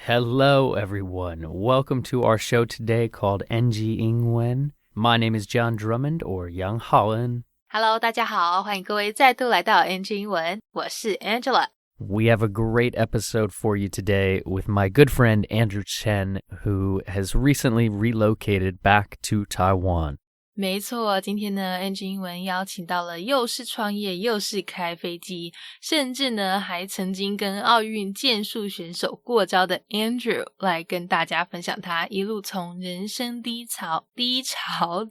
Hello, everyone. Welcome to our show today called NG 英文. My name is John Drummond, or Yang Haoen. Hello, 大家好，欢迎各位再度来到 NG 英文，我是 Angela。We have a great episode for you today with my good friend Andrew Chen, who has recently relocated back to Taiwan. 没错，今天呢 NG 英文邀请到了又是创业又是开飞机，甚至呢还曾经跟奥运剑术选手过招的 Andrew 来跟大家分享他一路从人生低潮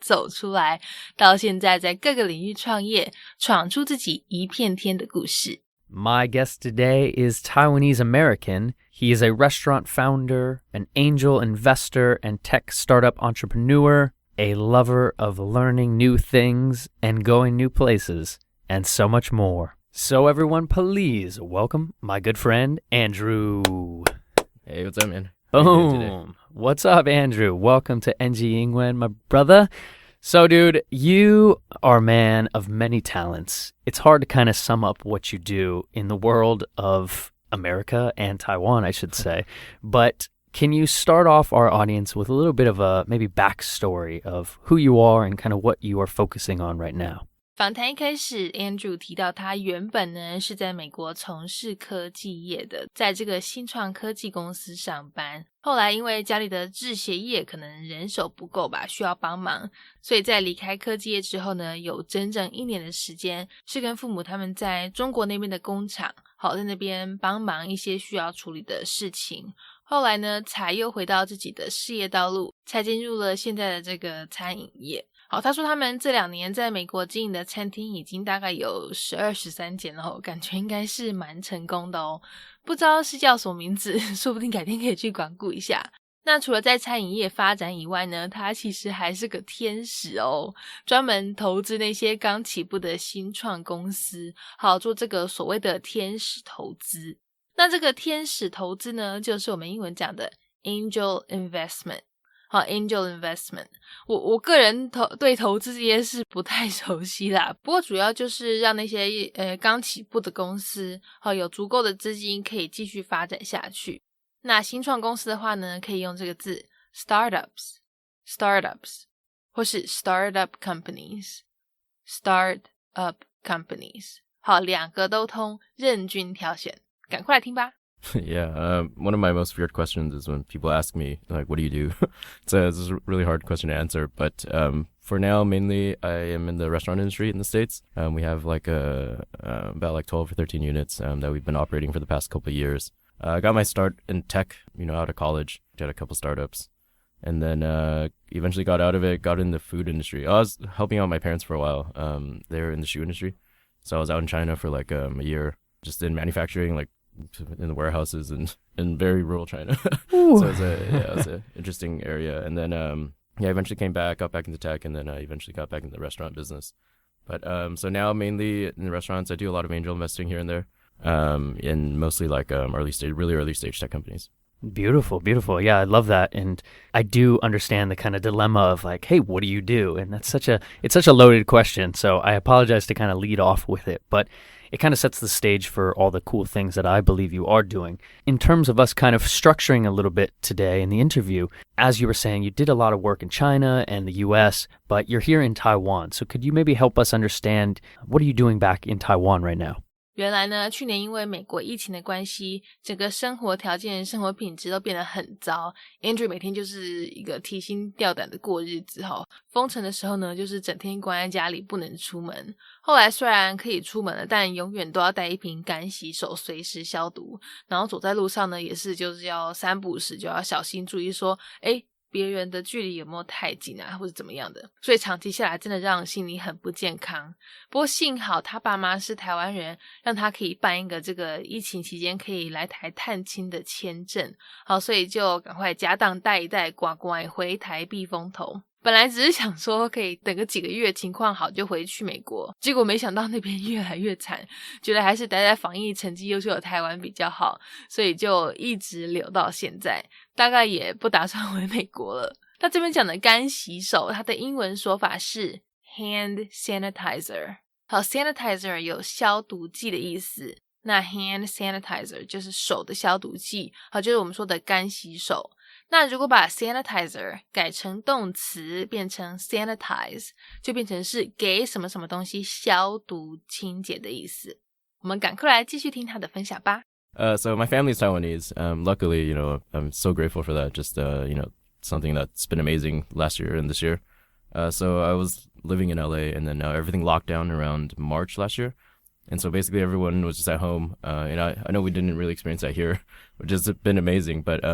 走出来，到现在在各个领域创业，闯出自己一片天的故事。My guest today is Taiwanese American. He is a restaurant founder, an angel investor, and tech startup entrepreneur.A lover of learning new things and going new places, and so much more. So everyone, please welcome my good friend, Andrew. Hey, what's up, man? Boom. What's up, Andrew? Welcome to NG 英文, my brother. So, dude, you are a man of many talents. It's hard to kind of sum up what you do in the world of America and Taiwan, I should say. But...Can you start off our audience with a little bit of a maybe backstory of who you are and kind of what you are focusing on right now? 访谈一开始 Andrew 提到他原本呢是在美国从事科技业的，在这个新创科技公司上班，后来因为家里的制鞋业可能人手不够吧，需要帮忙，所以在离开科技业之后呢，有整整1年的时间是跟父母他们在中国那边的工厂，好在那边帮忙一些需要处理的事情，后来呢才又回到自己的事业道路，才进入了现在的这个餐饮业。好，他说他们这2年在美国经营的餐厅已经大概有12、13间了，感觉应该是蛮成功的哦。不知道是叫什么名字，说不定改天可以去光顾一下。那除了在餐饮业发展以外呢，他其实还是个天使哦，专门投资那些刚起步的新创公司，好做这个所谓的天使投资。那这个天使投资呢，就是我们英文讲的 angel investment。好 angel investment， 我个人对投资这些事不太熟悉啦，不过主要就是让那些刚起步的公司好有足够的资金可以继续发展下去。那新创公司的话呢，可以用这个字 startups 或是 startup companies。好，两个都通，任君挑选，赶快来听吧。Yeah, one of my most feared questions is when people ask me, like, what do you do? It's a really hard question to answer, but for now, mainly, I am in the restaurant industry in the States. We have like about like 12 or 13 units that we've been operating for the past couple of years. I got my start in tech, out of college, did a couple startups, and then eventually got out of it, got in the food industry. I was helping out my parents for a while. They were in the shoe industry, so I was out in China for like a year, just in manufacturing, like in the warehouses in very rural China. So it was an interesting area. And then, I eventually came back, got back into tech, and then I eventually got back into the restaurant business. But so now mainly in the restaurants, I do a lot of angel investing here and there, in mostly like really early stage tech companies. Beautiful. Yeah, I love that. And I do understand the kind of dilemma of like, hey, what do you do? And it's such a loaded question. So I apologize to kind of lead off with it, but it kind of sets the stage for all the cool things that I believe you are doing. In terms of us kind of structuring a little bit today in the interview, as you were saying, you did a lot of work in China and the US, but you're here in Taiwan. So could you maybe help us understand, what are you doing back in Taiwan right now?原来呢，去年因为美国疫情的关系，整个生活条件、生活品质都变得很糟。Andrew 每天就是一个提心吊胆的过日子齁。封城的时候呢，就是整天关在家里不能出门。后来虽然可以出门了，但永远都要带一瓶干洗手，随时消毒。然后走在路上呢，也是就是要3不5时就要小心注意说，别人的距离有没有太近啊，或者怎么样的，所以长期下来真的让心里很不健康。不过幸好他爸妈是台湾人，让他可以办一个这个疫情期间可以来台探亲的签证，好，所以就赶快家当带一带，乖乖回台避风头。本来只是想说可以等个几个月情况好就回去美国，结果没想到那边越来越惨，觉得还是待在防疫成绩优秀的台湾比较好，所以就一直留到现在，大概也不打算回美国了。他这边讲的干洗手，它的英文说法是 hand sanitizer。好， sanitizer 有消毒剂的意思，那 hand sanitizer 就是手的消毒剂，就是我们说的干洗手。那如果把 sanitizer 改成动词变成 sanitize， 就变成是给什么什么东西消毒清洁的意思。我们赶快来继续听他的分享吧。So my family's Taiwanese. Luckily, I'm so grateful for that. Just, something that's been amazing last year and this year. So I was living in LA, and then everything locked down around March last year. And so basically everyone was just at home. And I know we didn't really experience that here, which has been amazing. But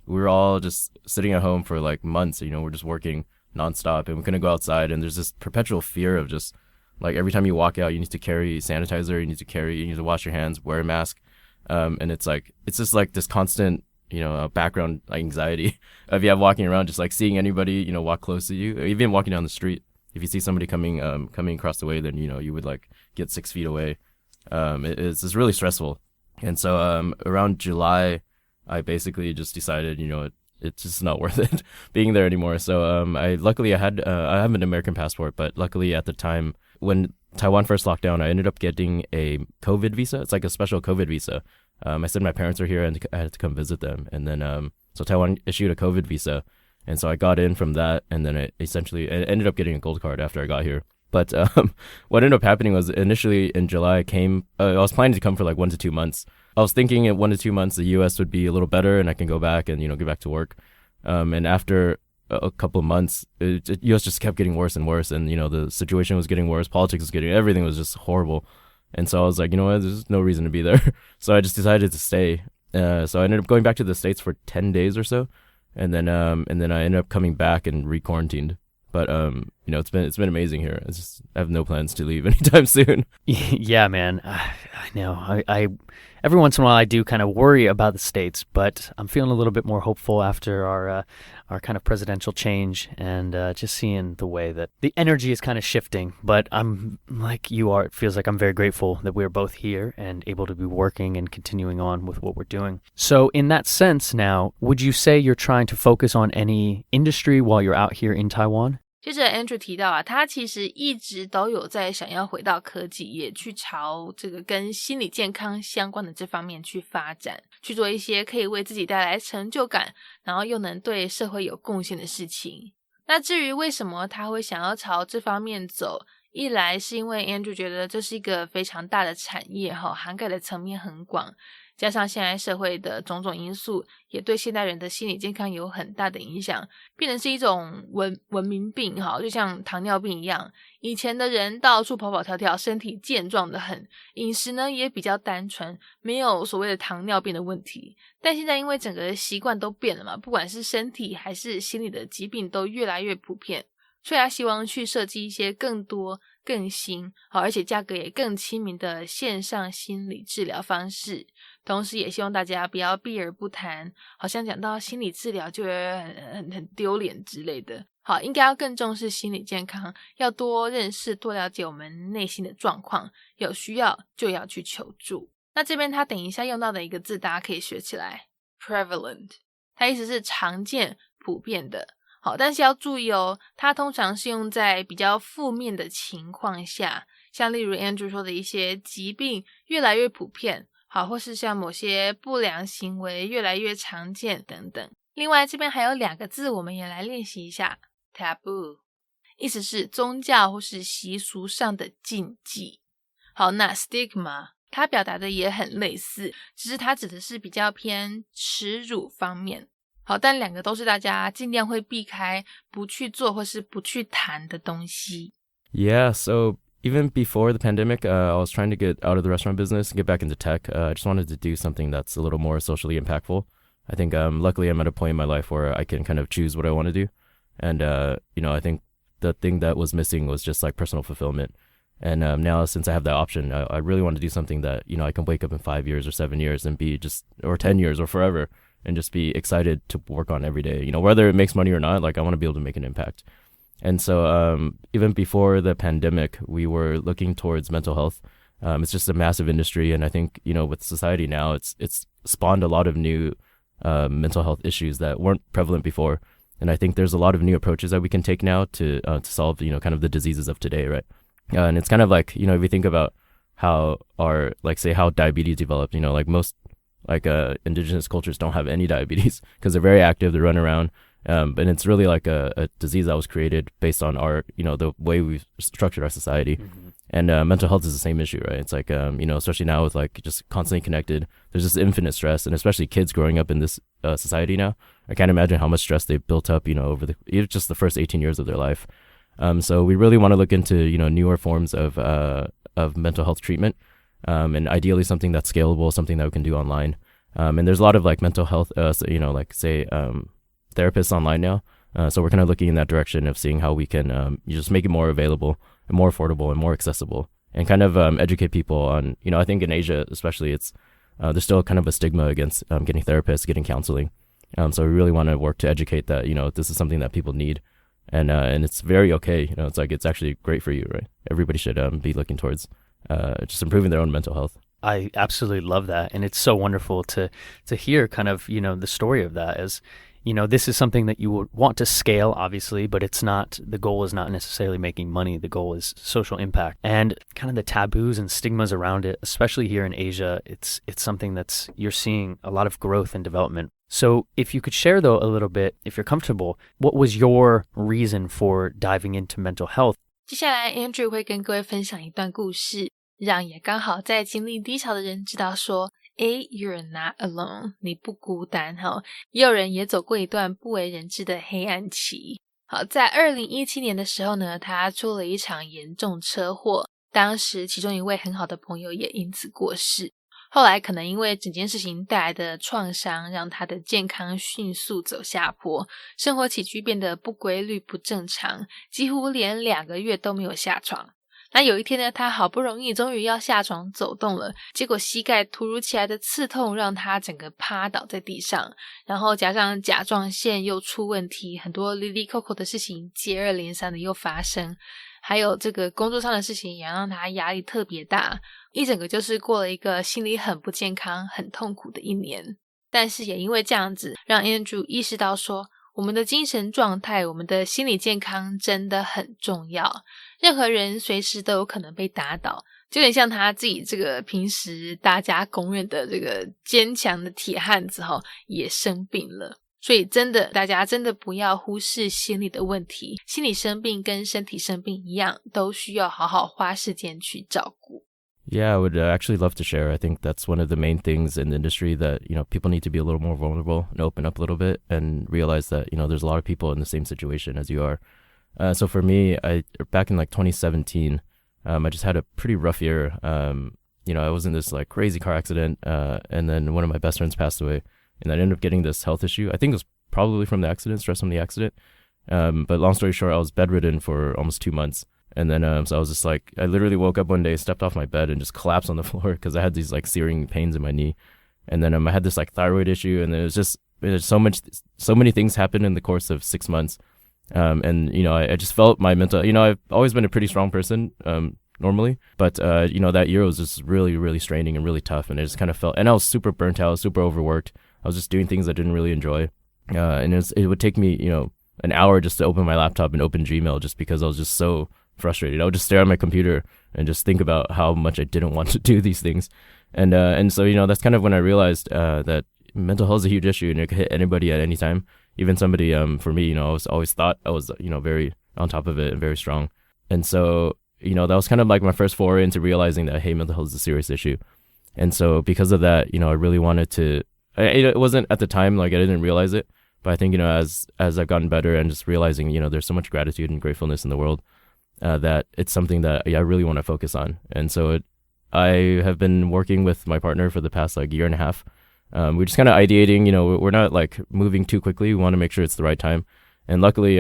we were all just sitting at home for like months. We're just working nonstop, and we couldn't go outside. And there's this perpetual fear of just like every time you walk out, you need to carry sanitizer, you need to wash your hands, wear a mask. And it's just like this constant, background anxiety of you have walking around, just like seeing anybody, walk close to you, or even walking down the street. If you see somebody coming across the way, then, you would like get 6 feet away. It's really stressful. And so, around July, I basically just decided, it's just not worth it being there anymore. So, I have an American passport, but luckily at the time when Taiwan first locked down, I ended up getting a COVID visa. It's like a special COVID visa. I said my parents are here and I had to come visit them. And then, so Taiwan issued a COVID visa. And so I got in from that. And then I ended up getting a gold card after I got here. But what ended up happening was initially in July I was planning to come for like 1 to 2 months. I was thinking in 1 to 2 months, the US would be a little better and I can go back and, get back to work. And after a couple of months, US just kept getting worse and worse. And, the situation was getting worse. Politics was everything was just horrible. And so I was like, there's no reason to be there. So I just decided to stay. So I ended up going back to the States for 10 days or so. And then I ended up coming back and re-quarantined. But, it's been amazing here. I have no plans to leave anytime soon. Yeah, man. I know. I every once in a while I do kind of worry about the States, but I'm feeling a little bit more hopeful after our kind of presidential change and just seeing the way that the energy is kind of shifting. But I'm like you are. It feels like I'm very grateful that we're both here and able to be working and continuing on with what we're doing. So in that sense now, would you say you're trying to focus on any industry while you're out here in Taiwan? 接着 Andrew 提到他其实一直都有在想要回到科技业，去朝这个跟心理健康相关的这方面去发展，去做一些可以为自己带来成就感，然后又能对社会有贡献的事情。那至于为什么他会想要朝这方面走，一来是因为 Andrew 觉得这是一个非常大的产业，涵盖的层面很广，加上现在社会的种种因素也对现代人的心理健康有很大的影响，变成是一种文明病，就像糖尿病一样。以前的人到处跑跑跳跳，身体健壮的很，饮食呢也比较单纯，没有所谓的糖尿病的问题。但现在因为整个习惯都变了嘛，不管是身体还是心理的疾病都越来越普遍，所以他希望去设计一些更多更新而且价格也更亲民的线上心理治疗方式，同时也希望大家不要避而不谈，好像讲到心理治疗就很丢脸之类的。好，应该要更重视心理健康，要多认识多了解我们内心的状况，有需要就要去求助。那这边他等一下用到的一个字大家可以学起来， prevalent， 它意思是常见普遍的。好，但是要注意它通常是用在比较负面的情况下，像例如 Andrew 说的一些疾病越来越普遍，好，或是像某些不良行为越来越常见等等。另外这边还有2个字我们也来练习一下， taboo， 意思是宗教或是习俗上的禁忌。好，那 stigma 它表达的也很类似，只是它指的是比较偏耻辱方面。好，但2个都是大家尽量会避开不去做或是不去谈的东西。 Yeah, so even before the pandemic, I was trying to get out of the restaurant business and get back into tech. I just wanted to do something that's a little more socially impactful. I think luckily I'm at a point in my life where I can kind of choose what I want to do. And, I think the thing that was missing was just like personal fulfillment. And now since I have that option, I really want to do something that, I can wake up in 5 years or 7 years and be or 10 years or forever. And just be excited to work on every day, whether it makes money or not. Like I want to be able to make an impact. And so even before the pandemic, we were looking towards mental health. It's just a massive industry, and I think with society now, it's spawned a lot of new mental health issues that weren't prevalent before. And I think there's a lot of new approaches that we can take now to solve kind of the diseases of today, right? And it's kind of like if you think about how how diabetes developed. Most indigenous cultures don't have any diabetes because they're very active, they run around. But it's really like a disease that was created based on our, the way we've structured our society. Mm-hmm. And mental health is the same issue, right? It's like, especially now with like just constantly connected, there's this infinite stress, and especially kids growing up in this society now. I can't imagine how much stress they've built up, over just the first 18 years of their life. So we really want to look into, newer forms of mental health treatment, and ideally something that's scalable, something that we can do online. And there's a lot of like mental health, therapists online now. So we're kind of looking in that direction of seeing how we can just make it more available and more affordable and more accessible, and kind of educate people on, I think in Asia especially, it's there's still kind of a stigma against getting therapists, getting counseling. So we really want to work to educate that, this is something that people need, and it's very okay. It's like, it's actually great for you, right? Everybody should be looking towards just improving their own mental health. I absolutely love that, and it's so wonderful to hear kind of, the story of that as, this is something that you would want to scale, obviously, but the goal is not necessarily making money. The goal is social impact, and kind of the taboos and stigmas around it, especially here in Asia. It's something you're seeing a lot of growth and development. So if you could share, though, a little bit, if you're comfortable, what was your reason for diving into mental health? 接下来 Andrew 会跟各位分享一段故事，让也刚好在经历低潮的人知道说，You're not alone， 你不孤单也有人也走过一段不为人知的黑暗期。好，在2017年的时候呢，他出了一场严重车祸，当时其中一位很好的朋友也因此过世。后来可能因为整件事情带来的创伤，让他的健康迅速走下坡，生活起居变得不规律不正常，几乎连2个月都没有下床。那有一天呢，他好不容易终于要下床走动了，结果膝盖突如其来的刺痛让他整个趴倒在地上，然后加上甲状腺又出问题，很多哩哩扣扣的事情接二连三的又发生，还有这个工作上的事情也让他压力特别大，一整个就是过了一个心理很不健康很痛苦的一年。但是也因为这样子，让 Andrew 意识到说，我们的精神状态，我们的心理健康真的很重要，任何人随时都有可能被打倒，就有点像他自己这个平时大家公认的这个坚强的铁汉子也生病了。所以真的，大家真的不要忽视心理的问题，心理生病跟身体生病一样，都需要好好花时间去照顾。Yeah, I would actually love to share. I think that's one of the main things in the industry that, people need to be a little more vulnerable and open up a little bit and realize that, there's a lot of people in the same situation as you are. So for me, back in like 2017, I just had a pretty rough year. I was in this like crazy car accident, and then one of my best friends passed away, and I ended up getting this health issue. I think it was probably from the accident, stress from the accident. But long story short, I was bedridden for almost 2 months. And then, so I was just like, I literally woke up one day, stepped off my bed and just collapsed on the floor because I had these like searing pains in my knee. And then I had this like thyroid issue, and there's so many things happened in the course of 6 months. And, I just felt my mental, I've always been a pretty strong person, normally, but, that year was just really, really straining and really tough. And I just kind of felt, and I was super burnt out, super overworked. I was just doing things I didn't really enjoy. And it would take me, an hour just to open my laptop and open Gmail just because I was just so frustrated. I would just stare at my computer and just think about how much I didn't want to do these things. And so, that's kind of when I realized that mental health is a huge issue, and it could hit anybody at any time. Even somebody, for me, I was always thought I was, very on top of it and very strong. And so, that was kind of like my first foray into realizing that, hey, mental health is a serious issue. And so because of that, I really wanted to, it wasn't at the time, like I didn't realize it, but I think, as I've gotten better and just realizing, there's so much gratitude and gratefulness in the world, that it's something that I really want to focus on. And so I have been working with my partner for the past like year and a half. We're just kind of ideating, we're not like moving too quickly. We want to make sure it's the right time. And luckily,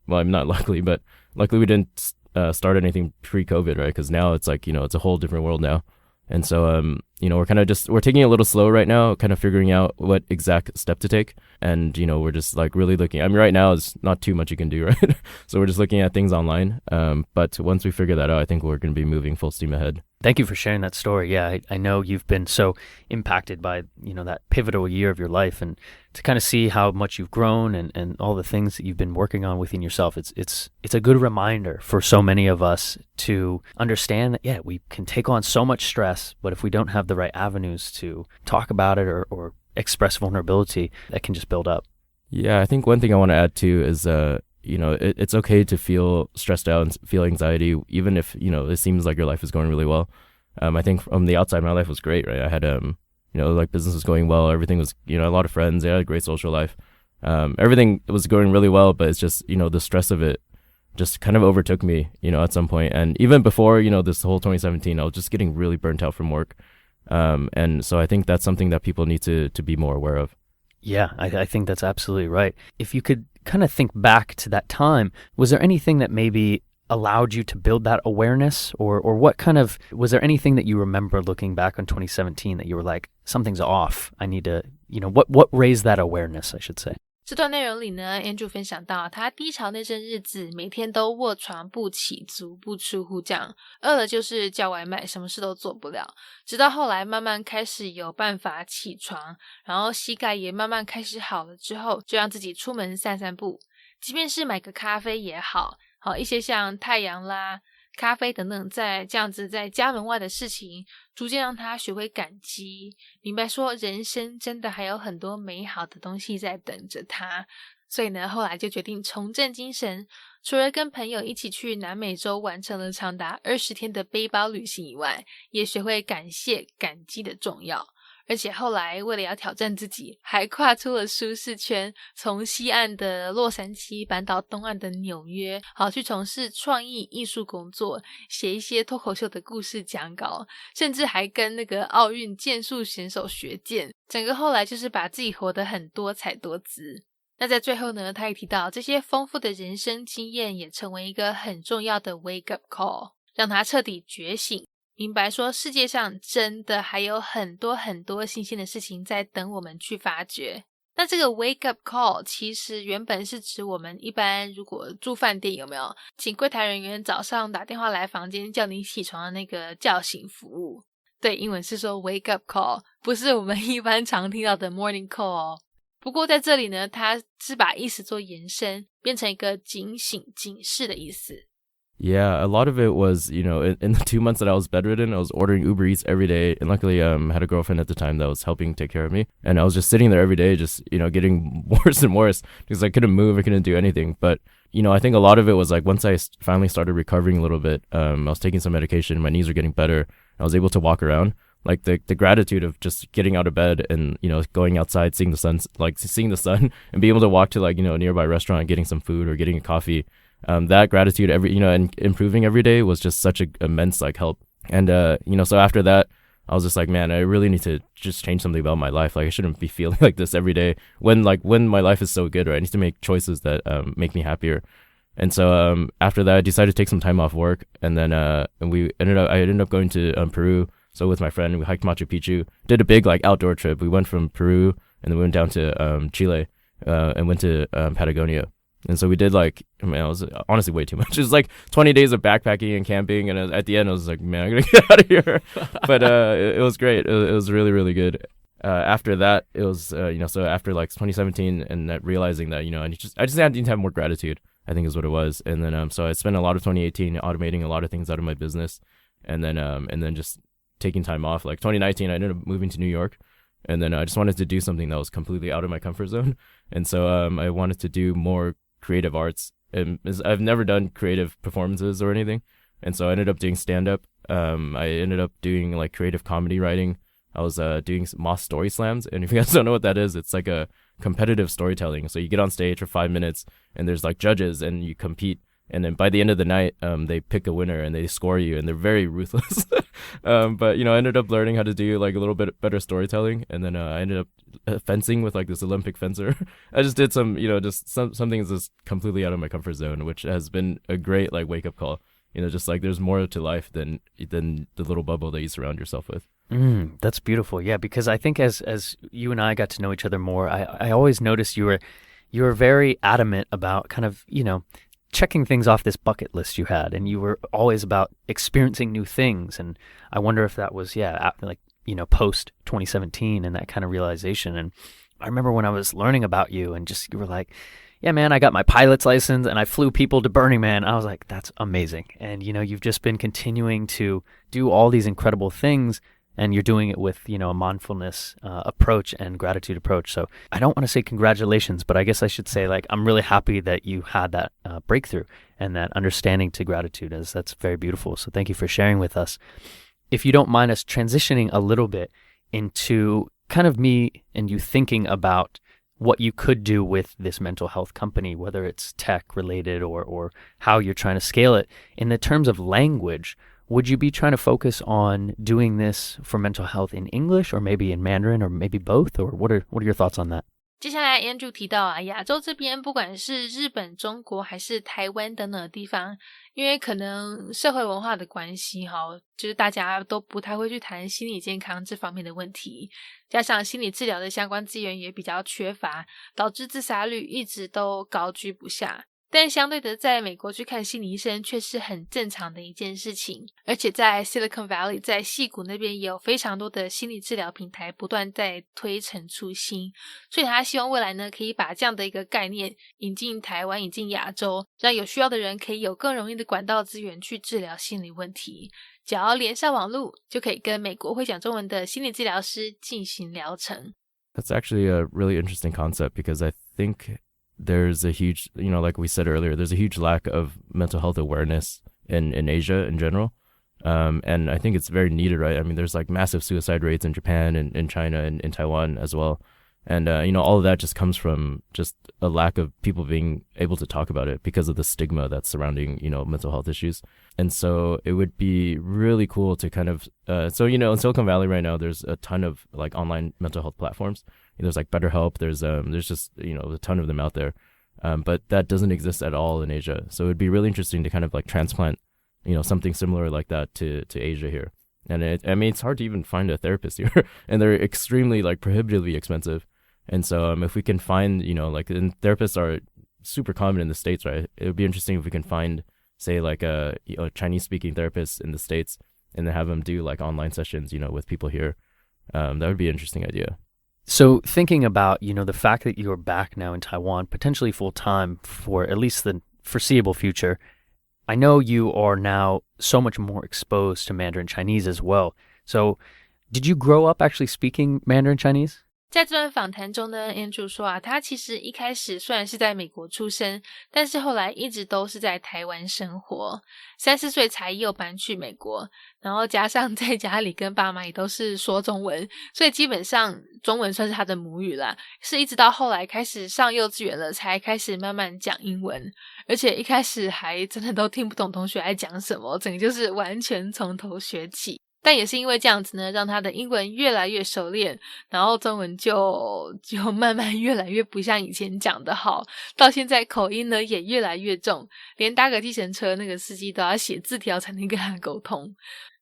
not luckily, but luckily we didn't start anything pre-COVID, right? Because now it's like, it's a whole different world now. And so, we're kind of we're taking it a little slow right now, kind of figuring out what exact step to take. And, we're just like really looking, right now it's not too much you can do, right? So we're just looking at things online. But once we figure that out, I think we're going to be moving full steam ahead. Thank you for sharing that story. Yeah, I know you've been so impacted by, that pivotal year of your life, and to kind of see how much you've grown and all the things that you've been working on within yourself. It's a good reminder for so many of us to understand that, yeah, we can take on so much stress, but if we don't have the right avenues to talk about it or express vulnerability, that can just build up. Yeah, I think one thing I want to add too is, it's okay to feel stressed out and feel anxiety, even if, it seems like your life is going really well. I think from the outside, my life was great, right? I had, business was going well. Everything was, a lot of friends. I had a great social life. Everything was going really well, but it's just, the stress of it just kind of overtook me, at some point. And even before, this whole 2017, I was just getting really burnt out from work. And so I think that's something that people need to be more aware of. Yeah, I think that's absolutely right. If you could kind of think back to that time, was there anything that maybe allowed you to build that awareness, or was there anything that you remember looking back on 2017 that you were like, something's off, I need to, what raised that awareness, I should say? 这段内容里呢 Andrew 分享到他低潮那阵日子每天都卧床不起，足不出户，这样饿了就是叫外卖，什么事都做不了，直到后来慢慢开始有办法起床，然后膝盖也慢慢开始好了之后，就让自己出门散散步，即便是买个咖啡也好，一些像太阳啦、咖啡等等，这样子在家门外的事情，逐渐让他学会感激，明白说人生真的还有很多美好的东西在等着他。所以呢，后来就决定重振精神，除了跟朋友一起去南美洲完成了长达20天的背包旅行以外，也学会感谢、感激的重要。而且后来为了要挑战自己，还跨出了舒适圈，从西岸的洛杉矶搬到东岸的纽约，去从事创意艺术工作，写一些脱口秀的故事讲稿，甚至还跟那个奥运剑术选手学剑，整个后来就是把自己活得很多彩多姿。那在最后呢，他也提到这些丰富的人生经验也成为一个很重要的 wake up call， 让他彻底觉醒，明白说世界上真的还有很多很多新鲜的事情在等我们去发掘。那这个 wake up call 其实原本是指我们一般如果住饭店有没有请柜台人员早上打电话来房间叫你起床的那个叫醒服务。对，英文是说 wake up call， 不是我们一般常听到的 morning call 哦。不过在这里呢，它是把意思做延伸，变成一个警醒、警示的意思。Yeah, a lot of it was, in the 2 months that I was bedridden, I was ordering Uber Eats every day. And luckily, I had a girlfriend at the time that was helping take care of me. And I was just sitting there every day, just, getting worse and worse because I couldn't move, I couldn't do anything. But, I think a lot of it was like once I finally started recovering a little bit, I was taking some medication, my knees were getting better. I was able to walk around. Like the gratitude of just getting out of bed and, going outside, seeing the sun and being able to walk to like, a nearby restaurant and getting some food or getting a coffee. That gratitude and improving every day was just such an immense like help. And, so after that, I was just like, man, I really need to just change something about my life. Like I shouldn't be feeling like this every day when my life is so good, right? I need to make choices that, make me happier. And so, after that, I decided to take some time off work. And then, I ended up going to, Peru. So with my friend, we hiked Machu Picchu, did a big like outdoor trip. We went from Peru and then we went down to, Chile, and went to, Patagonia. And so we did it was honestly way too much. It was like 20 days of backpacking and camping. And at the end, I was like, man, I'm going to get out of here. But it was great. It was really, really good. After that, it was, so after like 2017 and that realizing that, I just had to have more gratitude, I think is what it was. And then, so I spent a lot of 2018 automating a lot of things out of my business. And then just taking time off. Like 2019, I ended up moving to New York. And then I just wanted to do something that was completely out of my comfort zone. And so I wanted to do more creative arts, and I've never done creative performances or anything, and so I ended up doing stand-up. I ended up doing like creative comedy writing. I was doing Moss Story Slams, and if you guys don't know what that is, it's like a competitive storytelling. So you get on stage for 5 minutes, and there's like judges, and you compete, and then by the end of the night, they pick a winner and they score you, and they're very ruthless. But I ended up learning how to do like a little bit better storytelling, and then I ended up fencing with like this Olympic fencer. I just did some, just something that's just completely out of my comfort zone, which has been a great like wake up call. Just like there's more to life than the little bubble that you surround yourself with. That's beautiful. Yeah, because I think as you and I got to know each other more, I always noticed you were very adamant about kind of, checking things off this bucket list you had, and you were always about experiencing new things. And I wonder if that was, post 2017 and that kind of realization. And I remember when I was learning about you and just, you were like, yeah, man, I got my pilot's license and I flew people to Burning Man. I was like, that's amazing. And, you've just been continuing to do all these incredible things, and you're doing it with, a mindfulness approach and gratitude approach. So I don't want to say congratulations, but I guess I should say, like, I'm really happy that you had that breakthrough and that understanding to gratitude. That's very beautiful. So thank you for sharing with us. If you don't mind us transitioning a little bit into kind of me and you thinking about what you could do with this mental health company, whether it's tech related or how you're trying to scale it. In the terms of language, would you be trying to focus on doing this for mental health in English or maybe in Mandarin or maybe both? Or what are your thoughts on that? 接下来 Andrew 提到啊，亚洲这边不管是日本、中国还是台湾等等的地方，因为可能社会文化的关系就是大家都不太会去谈心理健康这方面的问题，加上心理治疗的相关资源也比较缺乏，导致自杀率一直都高居不下。但相对的，在美国去看心理医生却是很正常的一件事情，而且在 Silicon Valley 在矽谷那边也有非常多的心理治疗平台不断在推陈出新，所以他希望未来呢可以把这样的一个概念引进台湾，引进亚洲，让有需要的人可以有更容易的管道资源去治疗心理问题，只要连上网路就可以跟美国会讲中文的心理治疗师进行疗程。 That's actually a really interesting concept because I think there's a huge, like we said earlier, there's a huge lack of mental health awareness in Asia in general. And I think it's very needed, right? I mean, there's like massive suicide rates in Japan and in China and in Taiwan as well. And, all of that just comes from just a lack of people being able to talk about it because of the stigma that's surrounding, mental health issues. And so it would be really cool to kind of, in Silicon Valley right now, there's a ton of like online mental health platforms. There's like BetterHelp, there's just, a ton of them out there. But that doesn't exist at all in Asia. So it'd be really interesting to kind of like transplant, something similar like that to Asia here. And it's hard to even find a therapist here and they're extremely like prohibitively expensive. And so if we can find, and therapists are super common in the States, right? It would be interesting if we can find, say, like a Chinese-speaking therapist in the States and then have them do like online sessions, with people here. That would be an interesting idea. So thinking about, the fact that you're back now in Taiwan, potentially full-time for at least the foreseeable future, I know you are now so much more exposed to Mandarin Chinese as well. So did you grow up actually speaking Mandarin Chinese? 在这段访谈中呢 Andrew 说啊，他其实一开始虽然是在美国出生，但是后来一直都是在台湾生活，3-4岁才又搬去美国，然后加上在家里跟爸妈也都是说中文，所以基本上中文算是他的母语啦，是一直到后来开始上幼稚园了才开始慢慢讲英文，而且一开始还真的都听不懂同学在讲什么，整个就是完全从头学起。但也是因为这样子呢，让他的英文越来越熟练，然后中文就慢慢越来越不像以前讲的好，到现在口音呢也越来越重，连搭个计程车那个司机都要写字条才能跟他沟通。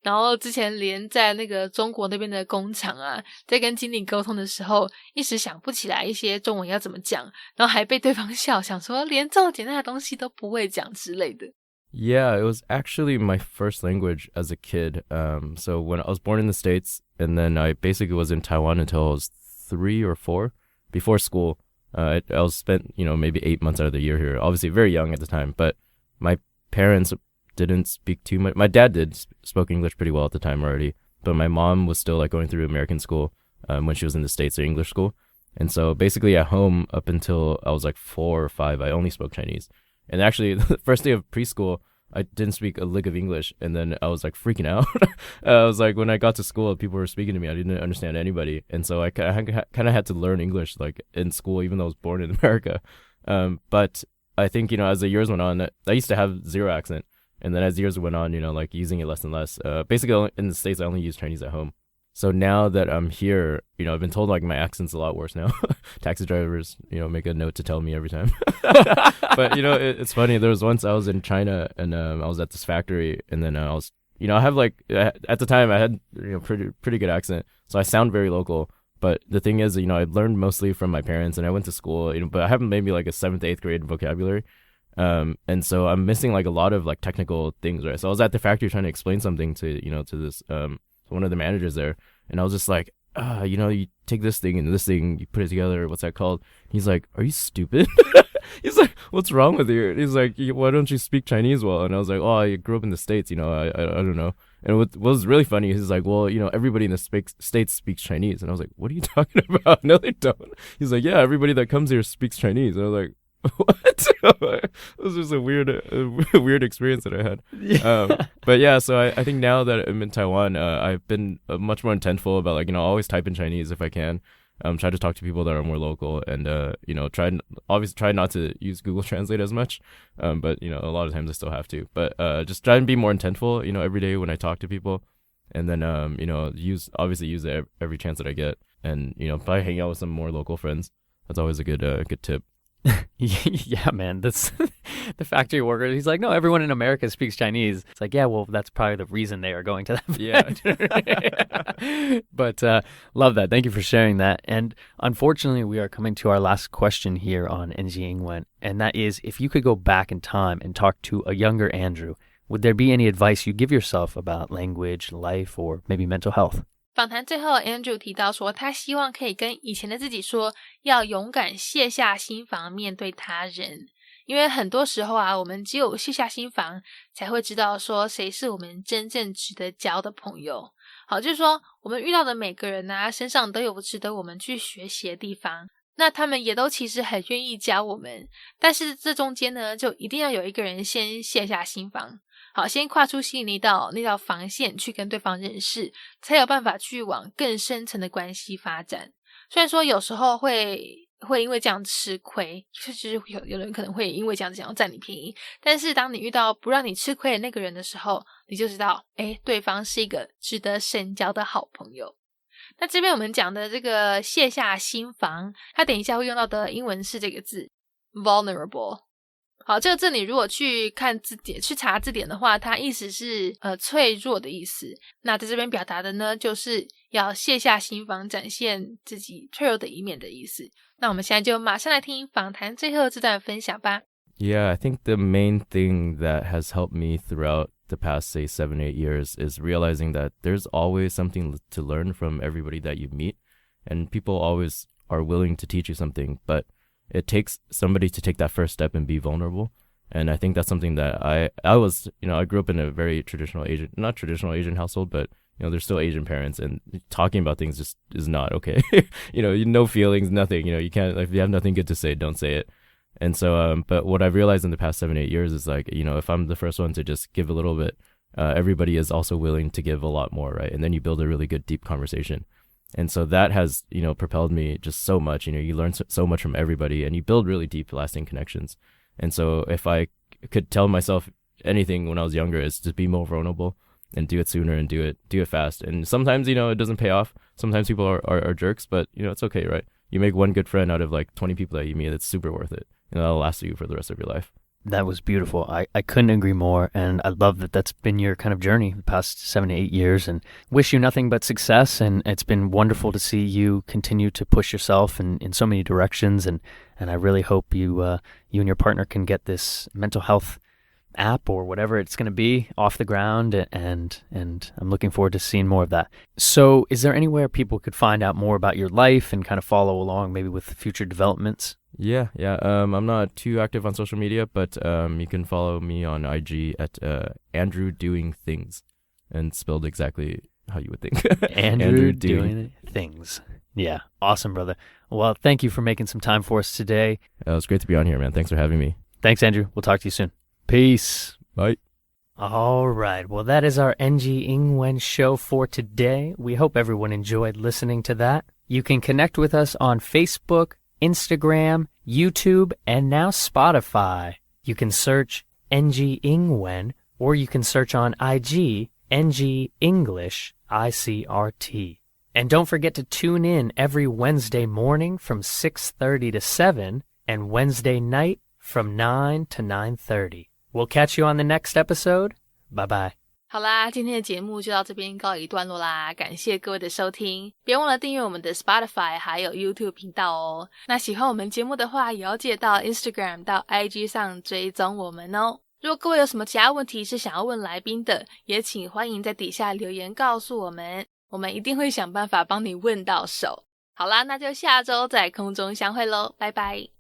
然后之前连在那个中国那边的工厂啊，在跟经理沟通的时候，一时想不起来一些中文要怎么讲，然后还被对方笑，想说连这么简单的东西都不会讲之类的。Yeah, it was actually my first language as a kid. So when I was born in the States, and then I basically was in Taiwan until I was 3 or 4. Before school, I was spent, maybe 8 months out of the year here. Obviously very young at the time, but my parents didn't speak too much. My dad spoke English pretty well at the time already, but my mom was still like going through American school when she was in the States, or English school. And so basically at home up until I was like 4 or 5, I only spoke Chinese. And actually, the first day of preschool, I didn't speak a lick of English, and then I was like freaking out. I was like, when I got to school, people were speaking to me. I didn't understand anybody, and so I kind of had to learn English like in school, even though I was born in America. But I think as the years went on, I used to have zero accent, and then as the years went on, like using it less and less. Basically, in the States, I only use Chinese at home. So now that I'm here, I've been told like my accent's a lot worse now. Taxi drivers, make a note to tell me every time. But, it's funny. There was once I was in China and I was at this factory, and then I was, I have like, at the time I had, pretty good accent. So I sound very local. But the thing is, I learned mostly from my parents, and I went to school, but I have maybe like a 7th, 8th grade vocabulary. And so I'm missing like a lot of like technical things, right? So I was at the factory trying to explain something to this one of the managers there, and I was just like, you take this thing and this thing, you put it together, what's that called? He's like, are you stupid? He's like, what's wrong with you? He's like, why don't you speak Chinese well? And I was like, oh, I grew up in the States, I don't know. And what was really funny, he's like, well, everybody in the States speaks Chinese. And I was like, what are you talking about? No, they don't. He's like, yeah, everybody that comes here speaks Chinese. And I was like, what? It was just a weird experience that I had. But yeah, so I think now that I'm in Taiwan, I've been much more intentful about like, always type in Chinese if I can. Try to talk to people that are more local, and try not to use Google Translate as much. But a lot of times I still have to. But just try and be more intentful, every day when I talk to people, and then use it every chance that I get, and probably hang out with some more local friends. That's always a good tip. Yeah, man, that's the factory worker. He's like, no, everyone in America speaks Chinese. It's like, yeah, well, that's probably the reason they are going to that factory. But love that. Thank you for sharing that. And unfortunately, we are coming to our last question here on NG Ingwen, and that is, if you could go back in time and talk to a younger Andrew, would there be any advice you give yourself about language, life, or maybe mental health? 访谈最后 Andrew 提到说，他希望可以跟以前的自己说，要勇敢卸下心防面对他人。因为很多时候啊，我们只有卸下心防，才会知道说谁是我们真正值得交的朋友。好，就是说我们遇到的每个人啊，身上都有值得我们去学习的地方，那他们也都其实很愿意教我们，但是这中间呢，就一定要有一个人先卸下心防。好，先跨出心里那道防线去跟对方认识，才有办法去往更深层的关系发展。虽然说有时候会因为这样吃亏，就是有人可能会因为这样子想要占你便宜，但是当你遇到不让你吃亏的那个人的时候，你就知道对方是一个值得深交的好朋友。那这边我们讲的这个卸下心防，它等一下会用到的英文是这个字 vulnerable。好，这个字你如果去看字典，去查字典的话，它意思是脆弱的意思。那在这边表达的呢，就是要卸下心防，展现自己脆弱的一面的意思。那我们现在就马上来听访谈最后这段分享吧。Yeah, I think the main thing that has helped me throughout the past, say, 7-8 years is realizing that there's always something to learn from everybody that you meet, and people always are willing to teach you something, but it takes somebody to take that first step and be vulnerable. And I think that's something that I grew up in a very not traditional Asian household, but there's still Asian parents, and talking about things just is not okay. No feelings, nothing. You can't, if you have nothing good to say, don't say it. And so, but what I've realized in the past 7-8 years is like, if I'm the first one to just give a little bit, everybody is also willing to give a lot more, right? And then you build a really good, deep conversation. And so that has, propelled me just so much. You learn so much from everybody, and you build really deep, lasting connections. And so if I could tell myself anything when I was younger, is to be more vulnerable and do it sooner and do it fast. And sometimes, it doesn't pay off. Sometimes people are jerks, but, it's okay, right? You make one good friend out of like 20 people that you meet. It's super worth it. And that'll last you for the rest of your life. That was beautiful. I couldn't agree more. And I love that that's been your kind of journey the past 7 to 8 years, and wish you nothing but success. And it's been wonderful to see you continue to push yourself in so many directions. And I really hope you and your partner can get this mental health app or whatever it's going to be off the ground. And I'm looking forward to seeing more of that. So is there anywhere people could find out more about your life and kind of follow along maybe with future developments? Yeah. I'm not too active on social media, but you can follow me on IG at Andrew Doing Things, and spelled exactly how you would think. Andrew Doing Things. Yeah, awesome, brother. Well, thank you for making some time for us today. It was great to be on here, man. Thanks for having me. Thanks, Andrew. We'll talk to you soon. Peace. Bye. All right. Well, that is our NG Ingwen show for today. We hope everyone enjoyed listening to that. You can connect with us on Facebook, Instagram, YouTube, and now Spotify. You can search NG Ingwen, or you can search on IG NG English ICRT. And don't forget to tune in every Wednesday morning from 6:30 to 7, and Wednesday night from 9 to 9:30. We'll catch you on the next episode. Bye-bye. 好啦，今天的节目就到这边告一段落啦，感谢各位的收听，别忘了订阅我们的 Spotify 还有 YouTube 频道哦。那喜欢我们节目的话，也要记得到 Instagram 到 IG 上追踪我们哦。如果各位有什么其他问题是想要问来宾的，也请欢迎在底下留言告诉我们，我们一定会想办法帮你问到手。好啦，那就下周在空中相会咯，拜拜。